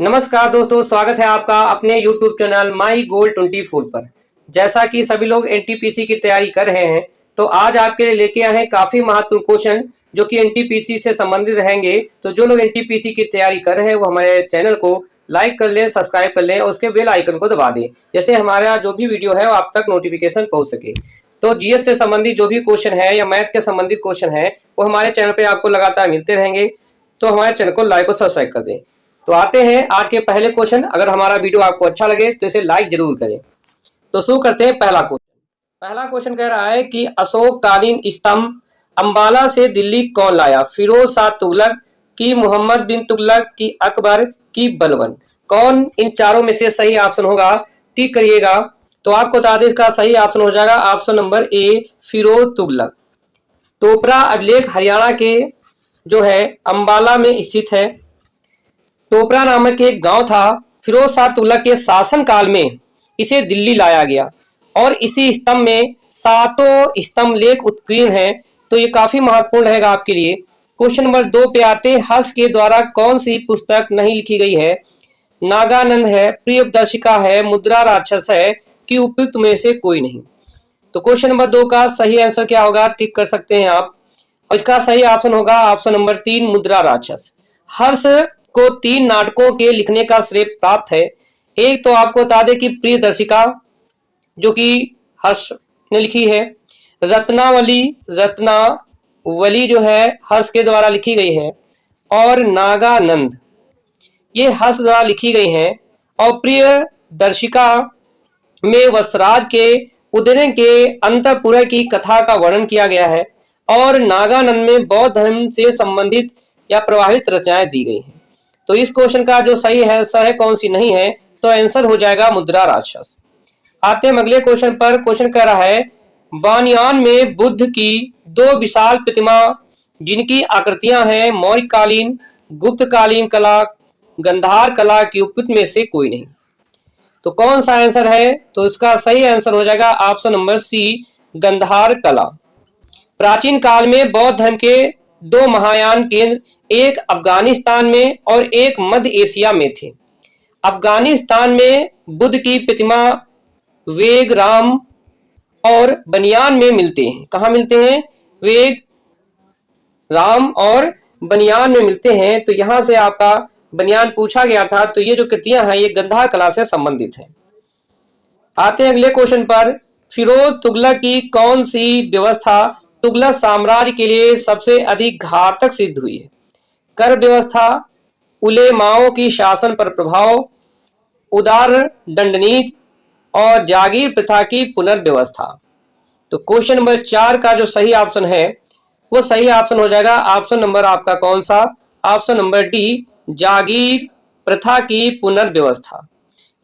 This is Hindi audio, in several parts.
नमस्कार दोस्तों, स्वागत है आपका अपने YouTube चैनल माई गोल्ड 24 पर। जैसा कि सभी लोग एनटीपीसी की तैयारी कर रहे हैं, तो आज आपके लिए लेके आए हैं काफी महत्वपूर्ण क्वेश्चन जो कि एनटीपीसी से संबंधित रहेंगे। तो जो लोग एनटीपीसी की तैयारी कर रहे हैं वो हमारे चैनल को लाइक कर लें, सब्सक्राइब कर लें और उसके बेल आइकन को दबा दें, जैसे हमारा जो भी वीडियो है वो आप तक नोटिफिकेशन पहुंच सके। तो जीएस से संबंधित जो भी क्वेश्चन है या मैथ के संबंधित क्वेश्चन है वो हमारे चैनल पे आपको लगातार मिलते रहेंगे। तो हमारे चैनल को लाइक और सब्सक्राइब कर दें। तो आते हैं आज के पहले क्वेश्चन। अगर हमारा वीडियो आपको अच्छा लगे तो इसे लाइक जरूर करें। तो शुरू करते हैं पहला क्वेश्चन। पहला क्वेश्चन कह रहा है कि अशोक कालीन स्तंभ अंबाला से दिल्ली कौन लाया? फिरोज शाह तुगलक की, मोहम्मद बिन तुगलक की, अकबर की, बलबन? कौन इन चारों में से सही ऑप्शन होगा? टिक करिएगा। तो आपको बता दें इसका सही ऑप्शन हो जाएगा option number A, Firoz Tughlaq. Topra अभिलेख हरियाणा के जो है अंबाला में स्थित है। टोपरा नामक एक गांव था। फिरोज शाह तुगलक के शासन काल में इसे दिल्ली लाया गया और इसी स्तंभ में सातों स्तंभ लेख उत्कीर्ण है। तो ये काफी महत्वपूर्ण रहेगा आपके लिए। क्वेश्चन नंबर 2 पे आते। हर्ष के द्वारा कौन सी पुस्तक नहीं लिखी गई है? नागानंद है, प्रियदर्शिका है, मुद्रा राक्षस है कि उपयुक्त में से कोई नहीं? तो क्वेश्चन नंबर 2 का सही आंसर क्या होगा? टिक कर सकते हैं आप। और इसका सही ऑप्शन होगा ऑप्शन नंबर 3, मुद्रा राक्षस। हर्ष को 3 नाटकों के लिखने का श्रेय प्राप्त है। एक तो आपको बता दें कि प्रियदर्शिका जो कि हर्ष ने लिखी है। रत्नावली जो है हर्ष के द्वारा लिखी गई है। और नागानंद ये हर्ष द्वारा लिखी गई हैं। और प्रियदर्शिका में वसराज के उदय के अंतपुर की कथा का वर्णन किया गया है। और नागानंद में बौद्ध धर्म से संबंधित या प्रभावित रचनाएं दी गई हैं। तो इस क्वेश्चन का जो सही है आंसर है कौन सी नहीं है? तो आंसर हो जाएगा मुद्रा राक्षस। आते हैं अगले क्वेश्चन पर। क्वेश्चन कह रहा है बानियान में बुद्ध की 2 विशाल प्रतिमा जिनकी आकृतियां हैं मौर्य कालीन, गुप्त कालीन कला, गंधार कला की उपयुक्त में से कोई नहीं? तो कौन सा आंसर है? तो इसका सही आंसर हो जाएगा ऑप्शन नंबर सी, गंधार कला। प्राचीन काल में बौद्ध धर्म के 2 महायान केंद्र एक अफगानिस्तान में और एक मध्य एशिया में थे। अफगानिस्तान में बुद्ध की प्रतिमा वेग राम और बनियान में मिलते हैं। कहाँ मिलते हैं? वेग राम और बनियान में मिलते हैं। तो यहां से आपका बनियान पूछा गया था। तो ये जो कृतियां हैं ये गंधार कला से संबंधित है। आते हैं अगले क्वेश्चन पर। फिरोज तुगलक की कौन सी व्यवस्था तुगलक साम्राज्य के लिए सबसे अधिक घातक सिद्ध हुई है? कर व्यवस्था, उलेमाओं की शासन पर प्रभाव, उदार दंडनीति और जागीर प्रथा की पुनर्व्यवस्था? तो क्वेश्चन नंबर 4 का जो सही ऑप्शन है वो सही ऑप्शन हो जाएगा ऑप्शन नंबर आपका कौन सा? ऑप्शन नंबर डी, जागीर प्रथा की पुनर्व्यवस्था।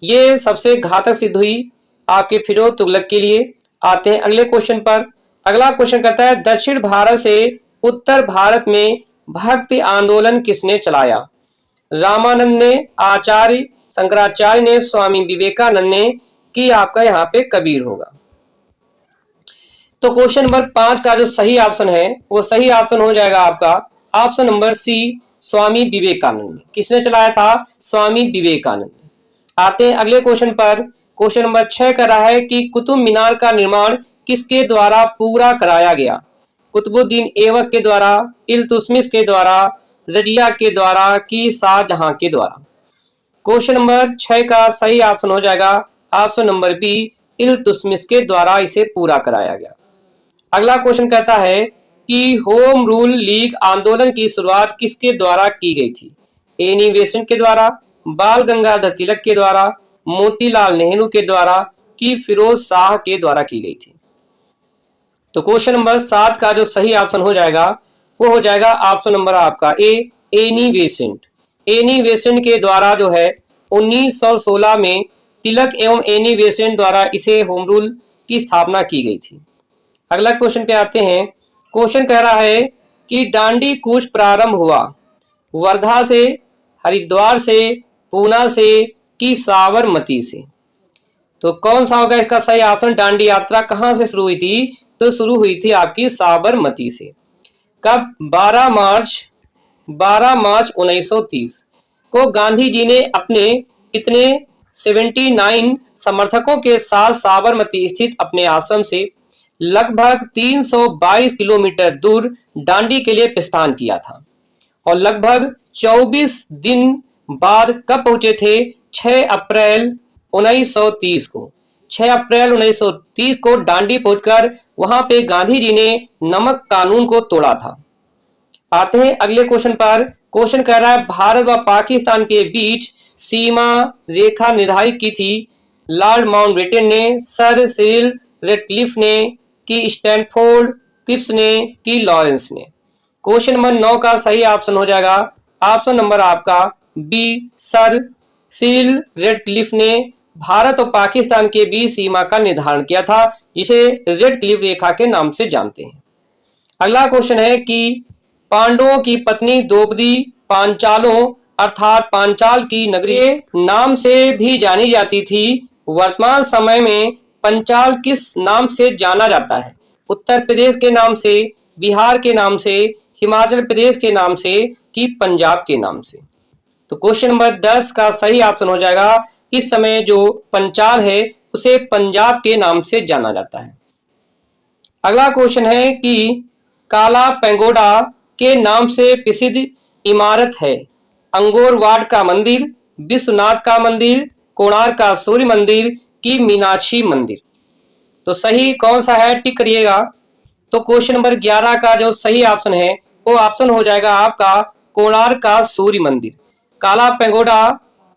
ये सबसे घातक सिद्ध हुई आपके फिरोज तुगलक के लिए। आते हैं अगले क्वेश्चन पर। अगला क्वेश्चन कहता है दक्षिण भारत से उत्तर भारत में भक्ति आंदोलन किसने चलाया? रामानंद ने, आचार्य शंकराचार्य ने, स्वामी विवेकानंद ने कि आपका यहाँ पे कबीर होगा? तो क्वेश्चन नंबर 5 का जो सही ऑप्शन है वो सही ऑप्शन हो जाएगा आपका option number C, Swami Vivekananda. किसने चलाया था? स्वामी विवेकानंद। आते हैं अगले क्वेश्चन पर। क्वेश्चन नंबर 6 कर रहा है कि कुतुब मीनार का निर्माण किसके द्वारा पूरा कराया गया? कुतुबुद्दीन ऐबक के द्वारा, इल्तुतमिश के द्वारा, रजिया के द्वारा कि शाहजहां के द्वारा? क्वेश्चन नंबर 6 का सही ऑप्शन हो जाएगा ऑप्शन नंबर बी, इल्तुतमिश के द्वारा इसे पूरा कराया गया। अगला क्वेश्चन कहता है कि होम रूल लीग आंदोलन की शुरुआत किसके द्वारा की गई थी? एनी बेसेंट के द्वारा, बाल गंगाधर तिलक के द्वारा, मोतीलाल नेहरू के द्वारा कि फिरोज शाह के द्वारा की गई थी? तो क्वेश्चन नंबर 7 का जो सही ऑप्शन हो जाएगा वो हो जाएगा ऑप्शन नंबर आपका ए, एनी बेसेंट। एनी बेसेंट के द्वारा जो है 1916 में तिलक एवं एनी बेसेंट द्वारा इसे होम रूल की स्थापना की गई थी। अगला क्वेश्चन पे आते हैं। क्वेश्चन कह रहा है कि दांडी कूच प्रारंभ हुआ वर्धा से, हरिद्वार से, पूना से कि साबरमती से? तो कौन सा होगा इसका सही ऑप्शन? दांडी यात्रा कहां से शुरू हुई थी? तो शुरू हुई थी आपकी साबरमती से। कब? 12 मार्च 1930 को गांधी जी ने अपने कितने 79 समर्थकों के साथ साबरमती स्थित अपने आश्रम से लगभग 322 किलोमीटर दूर दांडी के लिए प्रस्थान किया था और लगभग 24 दिन बाद कब पहुंचे थे? 6 अप्रैल 1930 को। 6 अप्रैल 1930 को दांडी पहुंचकर वहां पे गांधी जी ने नमक कानून को तोड़ा था। आते हैं अगले क्वेश्चन पर। क्वेश्चन कह रहा है भारत व पाकिस्तान के बीच सीमा रेखा निर्धारित की थी लॉर्ड माउंटबेटन ने, सर सिरिल रेडक्लिफ ने, कि स्टैनफोर्ड क्रिप्स ने, कि लॉरेंस ने। क्वेश्चन नंबर 9 का सही ऑप्शन हो जाएगा ऑप्शन नंबर आपका बी, सर सिरिल रेडक्लिफ ने भारत और पाकिस्तान के बीच सीमा का निर्धारण किया था, जिसे रेडक्लिफ रेखा के नाम से जानते हैं। अगला क्वेश्चन है कि पांडवों की पत्नी द्रौपदी पांचालों अर्थात पांचाल की नगरी नाम से भी जानी जाती थी। वर्तमान समय में पंचाल किस नाम से जाना जाता है? उत्तर प्रदेश के नाम से, बिहार के नाम से, हिमाचल प्रदेश के नाम से, कि पंजाब के नाम से? तो क्वेश्चन नंबर 10 का सही ऑप्शन हो जाएगा इस समय जो पंचाल है उसे पंजाब के नाम से जाना जाता है। अगला क्वेश्चन है कि काला पैगोडा के नाम से प्रसिद्ध इमारत है अंगोरवाट का मंदिर, विश्वनाथ का मंदिर, कोणार्क का सूर्य मंदिर, की मीनाक्षी मंदिर? तो सही कौन सा है टिक करिएगा। तो क्वेश्चन नंबर 11 का जो सही ऑप्शन है वो ऑप्शन हो जाएगा आपका कोणार्क का सूर्य मंदिर। काला पैगोडा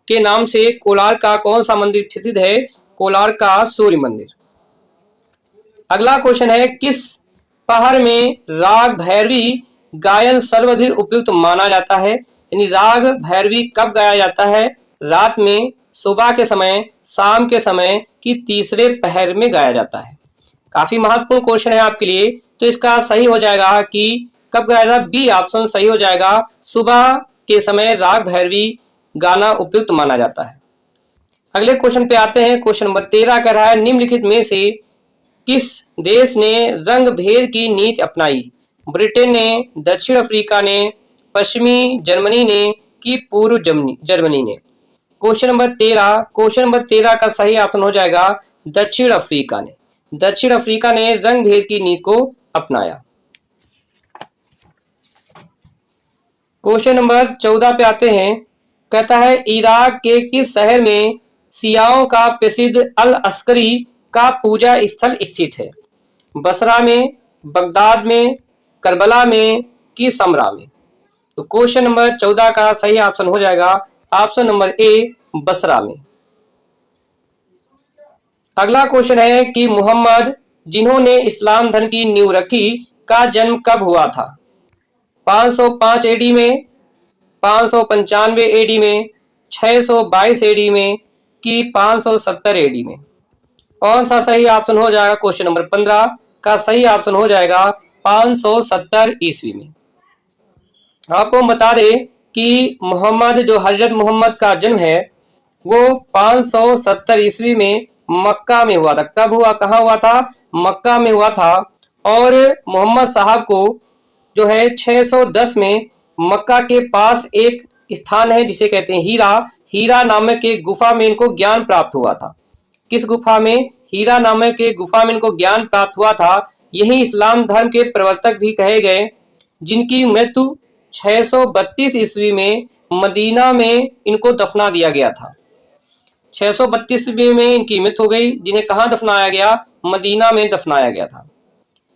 के नाम से कोणार्क का कौन सा मंदिर प्रसिद्ध है? कोणार्क का सूर्य मंदिर। अगला क्वेश्चन है किस पहर में राग भैरवी गायन सर्वाधिक उपयुक्त माना जाता है? यानी राग भैरवी कब गाया जाता है? रात में, सुबह के समय, शाम के समय, कि तीसरे पहर में गाया जाता है? काफी महत्वपूर्ण क्वेश्चन है आपके लिए। तो इसका सही हो जाएगा कि कब गाया जाता है? बी ऑप्शन सही हो जाएगा, सुबह के समय राग भैरवी गाना उपयुक्त माना जाता है। अगले क्वेश्चन पे आते हैं। क्वेश्चन नंबर 13 कह रहा है निम्नलिखित में से किस देश ने रंग भेद की नीति अपनाई? ब्रिटेन ने, दक्षिण अफ्रीका ने, पश्चिमी जर्मनी ने, कि पूर्व जर्मनी ने? क्वेश्चन नंबर 13 का सही ऑप्शन हो जाएगा दक्षिण अफ्रीका ने। दक्षिण अफ्रीका ने रंग भेद की नीति को अपनाया। क्वेश्चन नंबर 14 पे आते हैं। कहता है इराक के किस शहर में शियाओं का प्रसिद्ध अल अस्करी का पूजा स्थल स्थित है? बसरा में, बगदाद में, करबला में, कि समरा में? तो क्वेश्चन नंबर 14 का सही ऑप्शन हो जाएगा ऑप्शन नंबर ए, बसरा में। अगला क्वेश्चन है कि मोहम्मद जिन्होंने इस्लाम धर्म की नींव रखी का जन्म कब हुआ था? 505 एडी में, 595 एडी में, 622 एडी में, कि 570 एडी में? कौन सा सही ऑप्शन हो जाएगा? क्वेश्चन नंबर 15 का सही ऑप्शन हो जाएगा 570 ईस्वी में। आपको हम बता दें कि मोहम्मद जो हजरत मोहम्मद का जन्म है वो 570 ईस्वी में मक्का में हुआ था। कब हुआ, कहाँ हुआ था? मक्का में हुआ था। और मोहम्मद साहब को जो है 610 में मक्का के पास एक स्थान है जिसे कहते हैं हीरा नामक एक गुफा में इनको ज्ञान प्राप्त हुआ था। किस गुफा में? हीरा नामक एक गुफा में इनको ज्ञान प्राप्त हुआ था। यही इस्लाम धर्म के प्रवर्तक भी कहे गए, जिनकी मृत्यु 632 ईस्वी में मदीना में इनको दफना दिया गया था। 632 ईस्वी में इनकी मृत्यु हो गई, जिन्हें कहाँ दफनाया गया? मदीना में दफनाया गया था।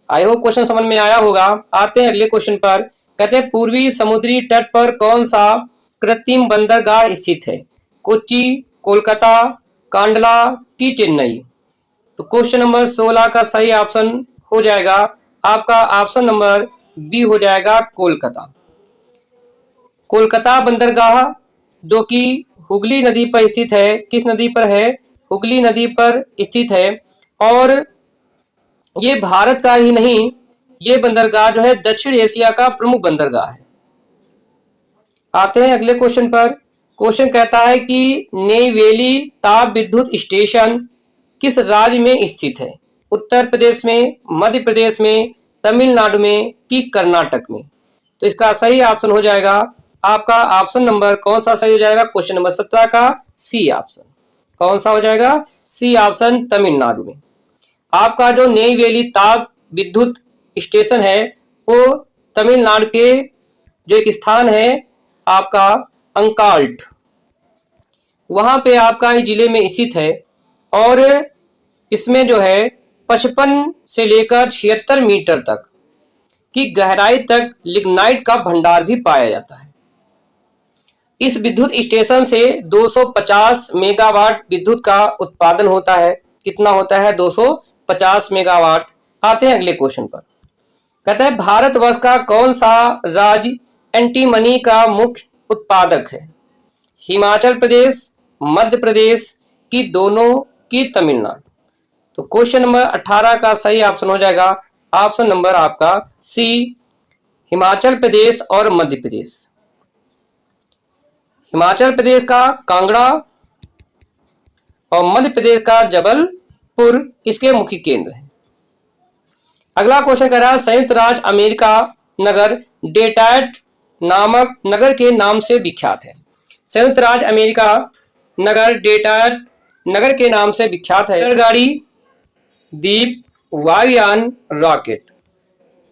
आई होप क्वेश्चन समझ में आया होगा। आते हैं अगले क्वेश्चन पर। कहते हैं पूर्वी समुद्री तट पर कौन सा कृत्रिम बंदरगाह स्थित है? कोच्चि, कोलकाता, कांडला, की चेन्नई? तो क्वेश्चन नंबर 16 का सही ऑप्शन हो जाएगा आपका ऑप्शन नंबर बी हो जाएगा कोलकाता। कोलकाता बंदरगाह जो कि हुगली नदी पर स्थित है। किस नदी पर है? हुगली नदी पर स्थित है। और ये भारत का ही नहीं, ये बंदरगाह जो है दक्षिण एशिया का प्रमुख बंदरगाह है। आते हैं अगले क्वेश्चन पर। क्वेश्चन कहता है कि नेवेली ताप विद्युत स्टेशन किस राज्य में स्थित है? उत्तर प्रदेश में, मध्य प्रदेश में, तमिलनाडु में, कि कर्नाटक में? तो इसका सही ऑप्शन हो जाएगा आपका ऑप्शन नंबर कौन सा सही हो जाएगा? क्वेश्चन नंबर 17 का सी ऑप्शन। कौन सा हो जाएगा? सी ऑप्शन, तमिलनाडु में। आपका जो नेईवेली ताप विद्युत स्टेशन है वो तमिलनाडु के जो एक स्थान है आपका अंकाल्ट, वहां पे आपका इस जिले में स्थित है और इसमें जो है 55 से लेकर 76 मीटर तक की गहराई तक लिग्नाइट का भंडार भी पाया जाता है। इस विद्युत स्टेशन से 250 मेगावाट विद्युत का उत्पादन होता है। कितना होता है? 250 मेगावाट। आते हैं अगले क्वेश्चन पर। कहता है भारतवर्ष का कौन सा राज्य एंटीमनी का मुख्य उत्पादक है? हिमाचल प्रदेश, मध्य प्रदेश की दोनों की तमिलनाडु? तो क्वेश्चन नंबर 18 का सही ऑप्शन हो जाएगा ऑप्शन नंबर आपका सी, हिमाचल प्रदेश और मध्य प्रदेश। हिमाचल प्रदेश का कांगड़ा और मध्य प्रदेश का जबलपुर इसके मुख्य केंद्र हैं। अगला क्वेश्चन कह रहा है संयुक्त राज्य अमेरिका नगर डेट्रॉयट नामक नगर के नाम से विख्यात है। संयुक्त राज्य अमेरिका नगर डेट्रॉयट नगर के नाम से विख्यात है। गाड़ी, द्वीप, वायुयान, रॉकेट।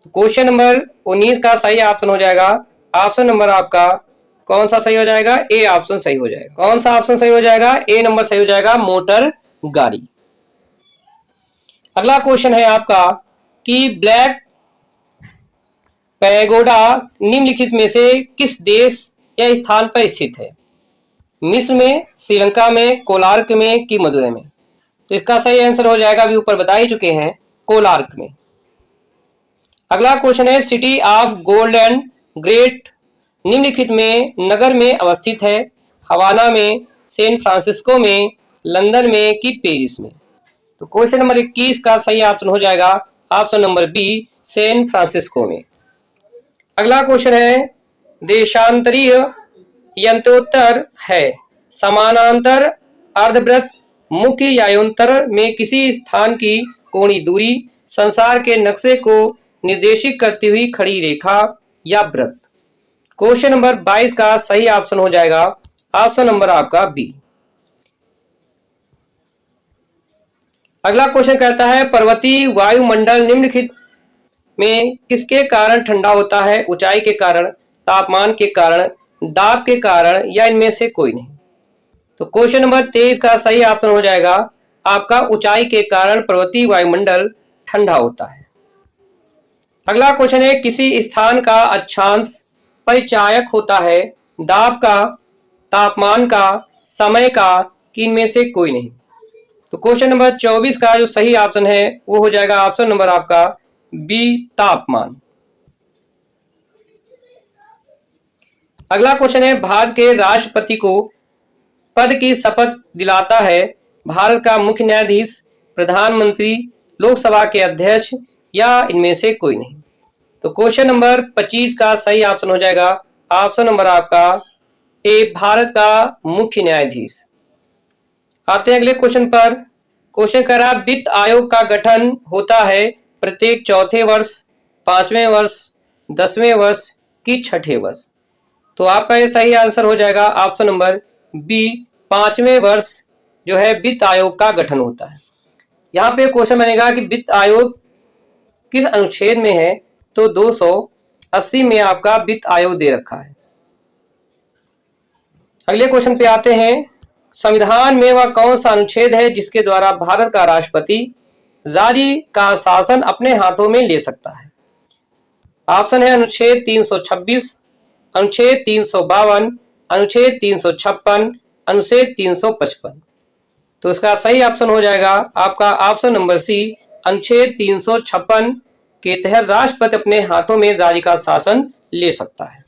क्वेश्चन नंबर 19 का सही ऑप्शन हो जाएगा ऑप्शन नंबर आपका कौन सा सही हो जाएगा? ए ऑप्शन सही हो जाएगा। कौन सा ऑप्शन सही हो जाएगा? ए नंबर सही हो जाएगा, मोटर गाड़ी। अगला क्वेश्चन है आपका कि ब्लैक पैगोडा निम्नलिखित में से किस देश या स्थान पर स्थित है? मिस्र में, श्रीलंका में, कोलार्क में कि मदुरै में? तो इसका सही आंसर हो जाएगा, अभी ऊपर बता ही चुके हैं, कोलार्क में। अगला क्वेश्चन है city of gold and great निम्नलिखित में नगर में अवस्थित है? हवाना में, सैन फ्रांसिस्को में, लंदन में कि पेरिस में? तो क्वेश्चन नंबर 21 का सही ऑप्शन हो जाएगा option number B, San Francisco में। अगला क्वेश्चन है देशांतरीय यंत्रोत्तर है समानांतर, अर्धवृत्त, मुख्य यायोत्तर में किसी स्थान की कोणीय दूरी, संसार के नक्शे को निर्देशित करती हुई खड़ी रेखा या वृत्त? क्वेश्चन नंबर 22 का सही ऑप्शन हो जाएगा ऑप्शन नंबर आपका बी। अगला क्वेश्चन कहता है पर्वतीय वायुमंडल निम्नलिखित में किसके कारण ठंडा होता है? ऊंचाई के कारण, तापमान के कारण, दाब के कारण या इनमें से कोई नहीं? तो क्वेश्चन नंबर 23 का सही ऑप्शन हो जाएगा आपका ऊंचाई के कारण पर्वतीय वायुमंडल ठंडा होता है। अगला क्वेश्चन है किसी स्थान का अक्षांश परिचायक होता है? दाब का, तापमान का, समय का कि इनमें से कोई नहीं? तो क्वेश्चन नंबर 24 का जो सही ऑप्शन है वो हो जाएगा ऑप्शन नंबर आपका बी, तापमान। अगला क्वेश्चन है भारत के राष्ट्रपति को पद की शपथ दिलाता है भारत का मुख्य न्यायाधीश, प्रधानमंत्री, लोकसभा के अध्यक्ष या इनमें से कोई नहीं? तो क्वेश्चन नंबर 25 का सही ऑप्शन हो जाएगा ऑप्शन नंबर आपका ए, भारत का मुख्य न्यायाधीश। आते हैं अगले क्वेश्चन पर। क्वेश्चन कह रहा वित्त आयोग का गठन होता है प्रत्येक चौथे वर्ष, 5वें वर्ष, 10वें वर्ष कि 6ठे वर्ष? तो आपका ये सही आंसर हो जाएगा ऑप्शन नंबर बी, 5वें वर्ष जो है वित्त आयोग का गठन होता है। यहाँ पे क्वेश्चन बनेगा कि वित्त आयोग किस अनुच्छेद में है? तो 280 में आपका वित्त आयोग दे रखा है। अगले क्वेश्चन पे आते हैं संविधान में वह कौन सा अनुच्छेद है जिसके द्वारा भारत का राष्ट्रपति राज्य का शासन अपने हाथों में ले सकता है? ऑप्शन है अनुच्छेद 326, अनुच्छेद 352, अनुच्छेद 356, अनुच्छेद 355। तो इसका सही ऑप्शन हो जाएगा आपका ऑप्शन नंबर सी, अनुच्छेद 356 के तहत राष्ट्रपति अपने हाथों में राज्य का शासन ले सकता है।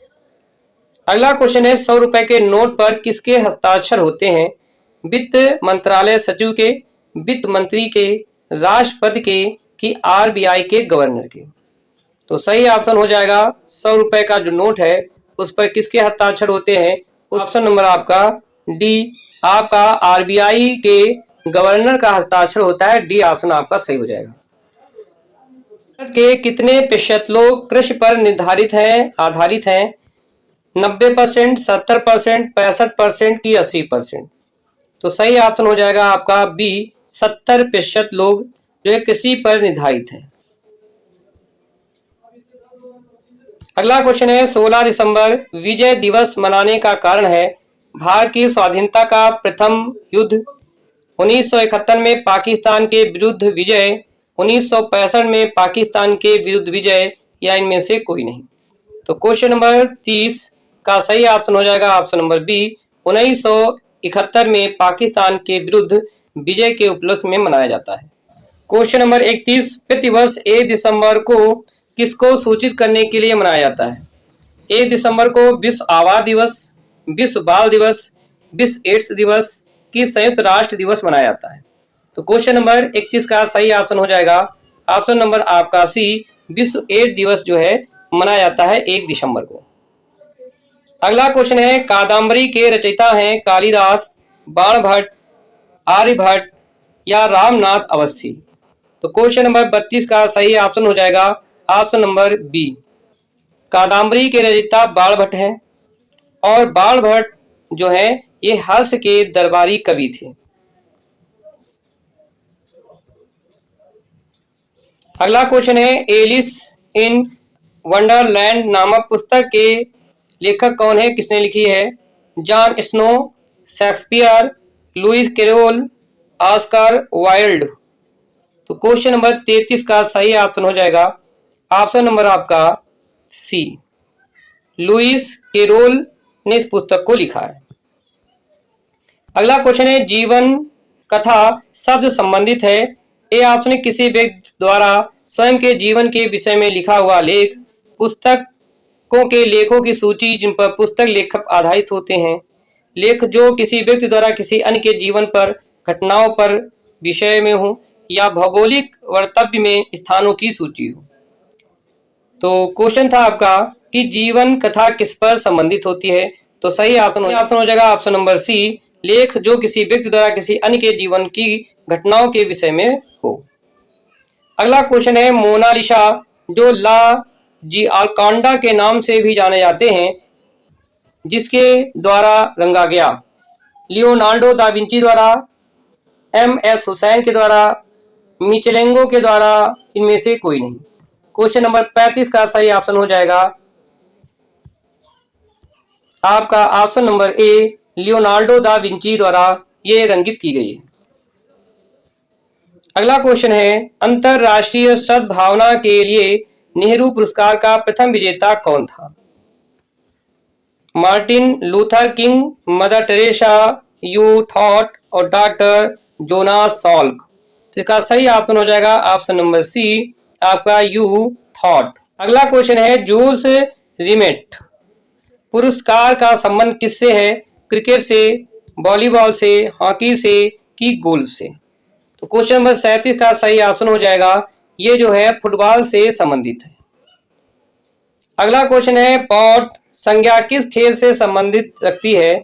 अगला क्वेश्चन है 100 रुपए के नोट पर किसके हस्ताक्षर होते हैं? वित्त मंत्रालय सचिव के, वित्त मंत्री के, राष्ट्रपति के कि आरबीआई के गवर्नर के? तो सही ऑप्शन हो जाएगा 100 रुपए का जो नोट है उस पर किसके हस्ताक्षर होते हैं? ऑप्शन नंबर आपका डी, आपका आरबीआई के गवर्नर का हस्ताक्षर होता है। डी ऑप्शन आपका सही हो जाएगा। भारत के कितने प्रतिशत लोग कृषि पर आधारित हैं? 90%, 70%, 65% की 80%। तो सही ऑप्शन हो जाएगा आपका बी, 70% लोग जो है कृषि पर निर्धारित है। अगला क्वेश्चन है 16 दिसंबर विजय दिवस मनाने का कारण है। भारत की स्वाधीनता का प्रथम युद्ध, 1971 में पाकिस्तान के विरुद्ध विजय, 1965 में पाकिस्तान के विरुद्ध विजय, या इनमें से कोई नहीं। तो क्वेश्चन नंबर 30 का सही ऑप्शन हो जाएगा ऑप्शन नंबर बी, 1971 में पाकिस्तान के विरुद्ध विजय के उपलक्ष्य में मनाया जाता है। क्वेश्चन नंबर 31, प्रतिवर्ष 1 दिसंबर को किसको सूचित करने के लिए मनाया जाता है? 1 दिसंबर को विश्व आवास दिवस, विश्व बाल दिवस, विश्व एड्स दिवस की संयुक्त राष्ट्र दिवस मनाया जाता है। तो क्वेश्चन नंबर 31 का सही ऑप्शन हो जाएगा ऑप्शन नंबर आपका सी, विश्व एड्स दिवस जो है मनाया जाता है 1 दिसंबर को। अगला क्वेश्चन है कादम्बरी के रचयिता हैं कालिदास, बाणभट्ट, आर्यभट्ट या रामनाथ अवस्थी। तो क्वेश्चन नंबर 32 का सही ऑप्शन हो जाएगा ऑप्शन नंबर बी, कादम्बरी के रचयिता बाणभट्ट हैं और बाणभट्ट जो है ये हर्ष के दरबारी कवि थे। अगला क्वेश्चन है एलिस इन वंडरलैंड नामक पुस्तक के लेखक कौन है, किसने लिखी है? Jon Snow, Shakespeare, Lewis Carroll, Oscar Wilde. तो क्वेश्चन नंबर 33 का सही ऑप्शन हो जाएगा ऑप्शन नंबर आपका सी, लुइस कैरोल ने इस पुस्तक को लिखा है। अगला क्वेश्चन है जीवन कथा शब्द संबंधित है। ए ऑप्शन किसी व्यक्ति द्वारा स्वयं के जीवन के विषय में लिखा हुआ लेख, पुस्तकों के लेखों की सूची जिन पर पुस्तक लेखक आधारित होते हैं, लेख जो किसी व्यक्ति द्वारा किसी अन्य के जीवन पर घटनाओं पर विषय में हो, या भौगोलिक वर्तव्य में स्थानों की सूची हो। तो क्वेश्चन था आपका कि जीवन कथा किस पर संबंधित होती है। तो सही ऑप्शन हो जाएगा ऑप्शन नंबर सी, लेख जो किसी व्यक्ति द्वारा किसी अन्य के जीवन की घटनाओं के विषय में हो। अगला क्वेश्चन है मोनालिसा जो ला जियोकॉन्डा के नाम से भी जाने जाते हैं, जिसके द्वारा रंगा गया? लियोनार्डो दा विंची द्वारा, एम.एस. हुसैन के द्वारा, मिचेलेंगो के द्वारा, इनमें से कोई नहीं। क्वेश्चन नंबर 35 का सही ऑप्शन हो जाएगा आपका ऑप्शन नंबर ए, लियोनार्डो दा विंची द्वारा ये रंगित की गई है। अगला क्वेश्चन है अंतरराष्ट्रीय सद्भावना के लिए नेहरू पुरस्कार का प्रथम विजेता कौन था? Martin Luther king, mother Teresa, you thought और डॉक्टर जोनास सॉल्क। तो इसका सही ऑप्शन हो जाएगा ऑप्शन नंबर सी, आपका यू थॉट। अगला क्वेश्चन है जूस रिमेट पुरस्कार का संबंध किससे है? क्रिकेट से, वॉलीबॉल से, हॉकी से कि गोल्फ से? तो क्वेश्चन नंबर 37 का सही ऑप्शन हो जाएगा ये जो है फुटबॉल से संबंधित है। अगला क्वेश्चन है पॉट संज्ञा किस खेल से संबंधित रखती है?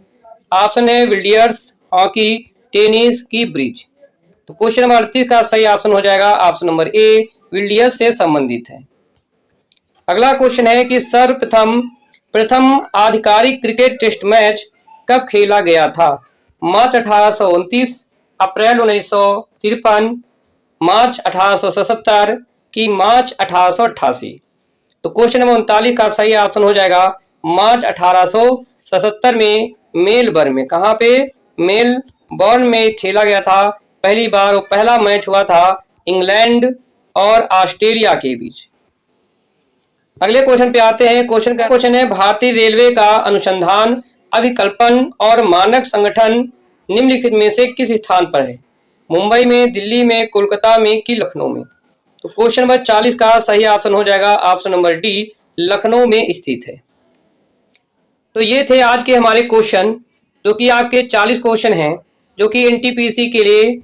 ऑप्शन है बिलियर्ड्स, हॉकी, टेनिस की ब्रिज। तो क्वेश्चन नंबर 38 का सही ऑप्शन हो जाएगा ऑप्शन नंबर ए, बिलियर्ड्स से संबंधित है। अगला क्वेश्चन है कि प्रथम आधिकारिक क्रिकेट टेस्ट मैच कब खेला गया था? मार्च 1829, अप्रैल 1953, मार्च 1877 की मार्च 1888। तो क्वेश्चन नंबर 39 का सही ऑप्शन हो जाएगा मार्च 1877 में मेलबर्न में। कहाँ पे? मेलबर्न में खेला गया था पहली बार। वो पहला मैच हुआ था इंग्लैंड और ऑस्ट्रेलिया के बीच। अगले क्वेश्चन पे आते हैं। क्वेश्चन है भारतीय रेलवे का अनुसंधान, अभिकल्पन और मानक संगठन निम्नलिखित में से किस स्थान पर है? मुंबई में, दिल्ली में, कोलकाता में कि लखनऊ में? तो क्वेश्चन नंबर 40 का सही ऑप्शन हो जाएगा ऑप्शन नंबर डी, लखनऊ में स्थित है। तो ये थे आज के हमारे क्वेश्चन, जो कि आपके 40 क्वेश्चन हैं, जो कि एनटीपीसी के लिए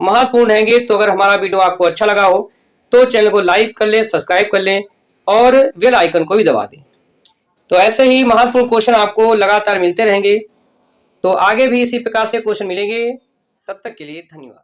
महत्वपूर्ण रहेंगे। तो अगर हमारा वीडियो आपको अच्छा लगा हो तो चैनल को लाइक कर लें, सब्सक्राइब कर लें और बेल आइकन को भी दबा दें। तो ऐसे ही महत्वपूर्ण क्वेश्चन आपको लगातार मिलते रहेंगे। तो आगे भी इसी प्रकार से क्वेश्चन मिलेंगे। तब तक के लिए धन्यवाद।